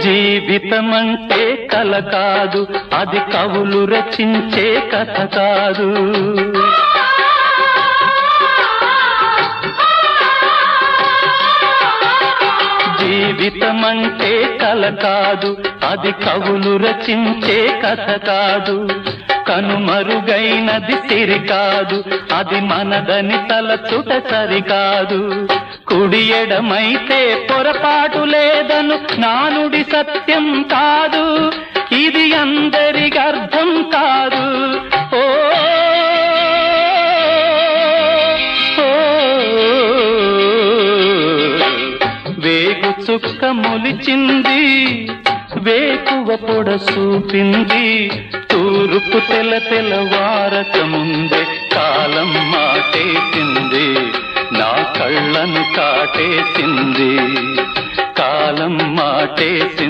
జీవితమంటే కల కాదు, అది కవులు రచించే కథ కాదు. జీవితమంటే కల కాదు, అది కవులు రచించే కథ కాదు. కనుమరుగైనది సిరి కాదు, అది మనదని తలచుట సరికాదు. కుడి ఎడమైతే పొరపాటు లేదను నానుడి సత్యం కాదు, ఇది అందరికి అర్థం కాదు. ఓ వేగు చుక్క మొలిచింది, వేకువ పొడ చూపింది, తూర్పు తెల్లవారక ముందే కాలం మాటేసింది, నా కళ్ళను కాటేసింది, కాలం మాటేసింది.